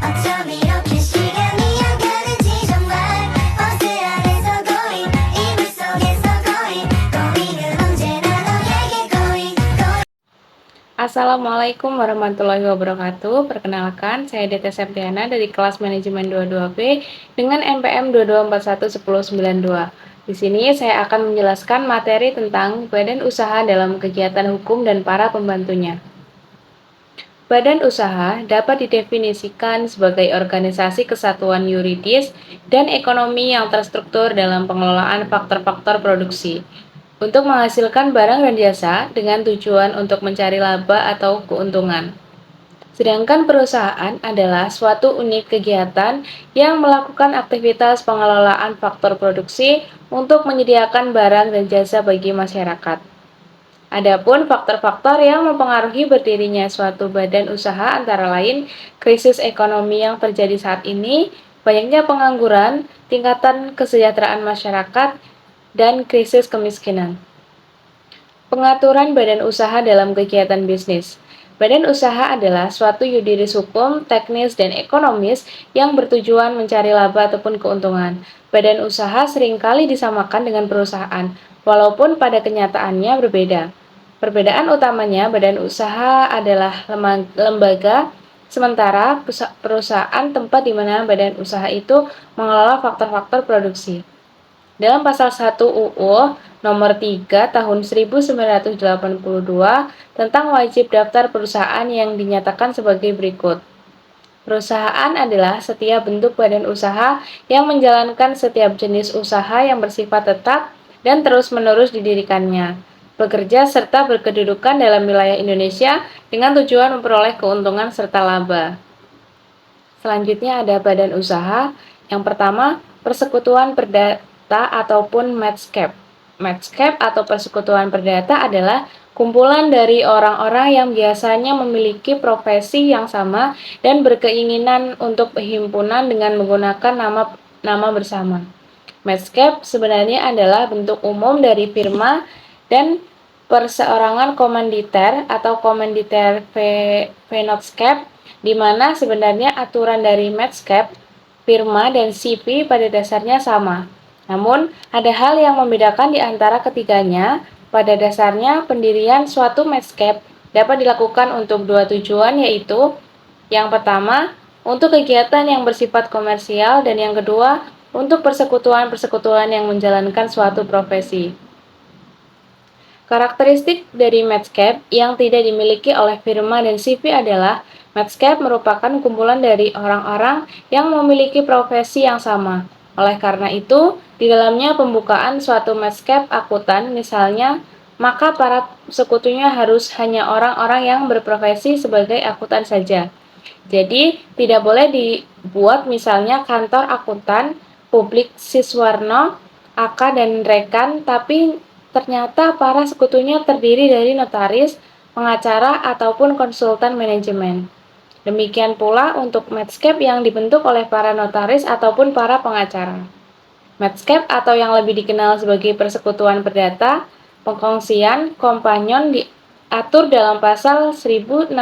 어쩜 이렇게 시간이 안 가는지 정말 버스 안에서 고인 이불 속에서 고인은 언제나 너에게 고인. Assalamualaikum warahmatullahi wabarakatuh. Perkenalkan, saya Deta Septiana dari kelas manajemen 22B dengan NPM 22411092. Di sini saya akan menjelaskan materi tentang badan usaha dalam kegiatan hukum dan para pembantunya. Badan usaha dapat didefinisikan sebagai organisasi kesatuan yuridis dan ekonomi yang terstruktur dalam pengelolaan faktor-faktor produksi untuk menghasilkan barang dan jasa dengan tujuan untuk mencari laba atau keuntungan. Sedangkan perusahaan adalah suatu unit kegiatan yang melakukan aktivitas pengelolaan faktor produksi untuk menyediakan barang dan jasa bagi masyarakat. Adapun faktor-faktor yang mempengaruhi berdirinya suatu badan usaha antara lain krisis ekonomi yang terjadi saat ini, banyaknya pengangguran, tingkatan kesejahteraan masyarakat, dan krisis kemiskinan. Pengaturan badan usaha dalam kegiatan bisnis. Badan usaha adalah suatu yuridis hukum, teknis, dan ekonomis yang bertujuan mencari laba ataupun keuntungan. Badan usaha seringkali disamakan dengan perusahaan, walaupun pada kenyataannya berbeda. Perbedaan utamanya, badan usaha adalah lembaga, sementara perusahaan tempat di mana badan usaha itu mengelola faktor-faktor produksi. Dalam pasal 1 UU nomor 3 tahun 1982 tentang wajib daftar perusahaan yang dinyatakan sebagai berikut. Perusahaan adalah setiap bentuk badan usaha yang menjalankan setiap jenis usaha yang bersifat tetap dan terus-menerus didirikannya, bekerja serta berkedudukan dalam wilayah Indonesia dengan tujuan memperoleh keuntungan serta laba. Selanjutnya ada badan usaha. Yang pertama, persekutuan perdata ataupun Medscape. Medscape atau persekutuan perdata adalah kumpulan dari orang-orang yang biasanya memiliki profesi yang sama dan berkeinginan untuk himpunan dengan menggunakan nama bersama. Medscape sebenarnya adalah bentuk umum dari firma dan perseorangan komanditer atau komanditer Venotscape, di mana sebenarnya aturan dari Medscape, firma, dan CV pada dasarnya sama. Namun, ada hal yang membedakan di antara ketiganya. Pada dasarnya, pendirian suatu Medscape dapat dilakukan untuk dua tujuan, yaitu yang pertama, untuk kegiatan yang bersifat komersial, dan yang kedua, untuk persekutuan-persekutuan yang menjalankan suatu profesi. Karakteristik dari Medscape yang tidak dimiliki oleh firma dan CV adalah Medscape merupakan kumpulan dari orang-orang yang memiliki profesi yang sama. Oleh karena itu, di dalamnya pembukaan suatu Medscape akuntan misalnya, maka para sekutunya harus hanya orang-orang yang berprofesi sebagai akuntan saja. Jadi, tidak boleh dibuat misalnya kantor akuntan, publik Siswarno, AK, dan rekan, tapi ternyata para sekutunya terdiri dari notaris, pengacara, ataupun konsultan manajemen. Demikian pula untuk Medscape yang dibentuk oleh para notaris ataupun para pengacara. Medscape atau yang lebih dikenal sebagai persekutuan perdata, pengkongsian, kompanyon diatur dalam pasal 1618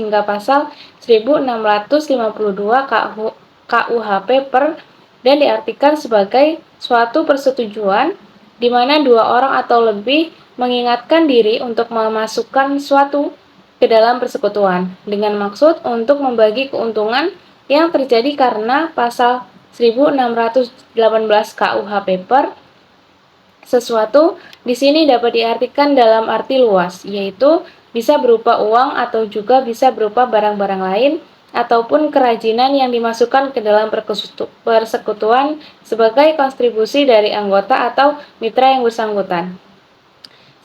hingga pasal 1652 KUHP dan diartikan sebagai suatu persetujuan di mana dua orang atau lebih mengingatkan diri untuk memasukkan suatu ke dalam persekutuan dengan maksud untuk membagi keuntungan yang terjadi karena pasal 1618 KUHP sesuatu di sini dapat diartikan dalam arti luas, yaitu bisa berupa uang atau juga bisa berupa barang-barang lain ataupun kerajinan yang dimasukkan ke dalam persekutuan sebagai kontribusi dari anggota atau mitra yang bersangkutan.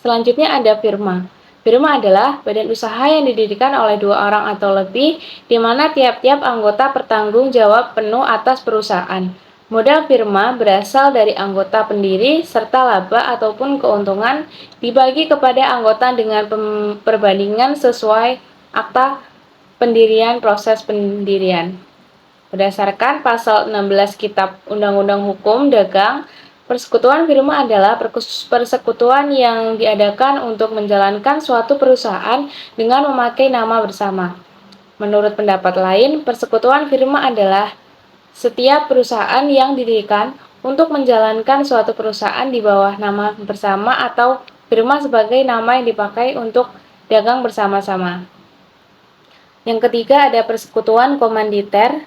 Selanjutnya ada firma. Firma adalah badan usaha yang didirikan oleh dua orang atau lebih, di mana tiap-tiap anggota bertanggung jawab penuh atas perusahaan. Modal firma berasal dari anggota pendiri serta laba ataupun keuntungan dibagi kepada anggota dengan perbandingan sesuai akta pendirian proses pendirian. Berdasarkan pasal 16 Kitab Undang-Undang Hukum Dagang, persekutuan firma adalah persekutuan yang diadakan untuk menjalankan suatu perusahaan dengan memakai nama bersama. Menurut pendapat lain, persekutuan firma adalah setiap perusahaan yang didirikan untuk menjalankan suatu perusahaan di bawah nama bersama atau firma sebagai nama yang dipakai untuk dagang bersama-sama. Yang ketiga ada persekutuan komanditer.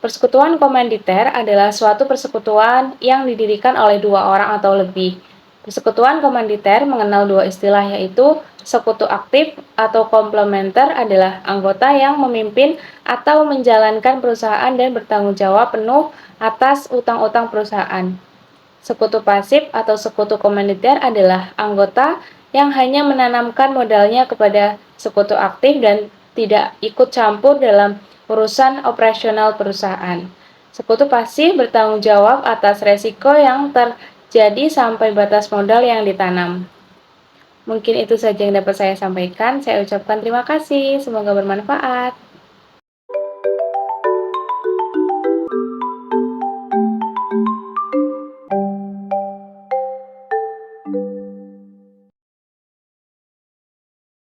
Persekutuan komanditer adalah suatu persekutuan yang didirikan oleh dua orang atau lebih. Persekutuan komanditer mengenal dua istilah, yaitu sekutu aktif atau komplementer adalah anggota yang memimpin atau menjalankan perusahaan dan bertanggung jawab penuh atas utang-utang perusahaan. Sekutu pasif atau sekutu komanditer adalah anggota yang hanya menanamkan modalnya kepada sekutu aktif dan tidak ikut campur dalam urusan operasional perusahaan. Sekutu pasif bertanggung jawab atas resiko yang terjadi sampai batas modal yang ditanam. Mungkin itu saja yang dapat saya sampaikan. Saya ucapkan terima kasih. Semoga bermanfaat.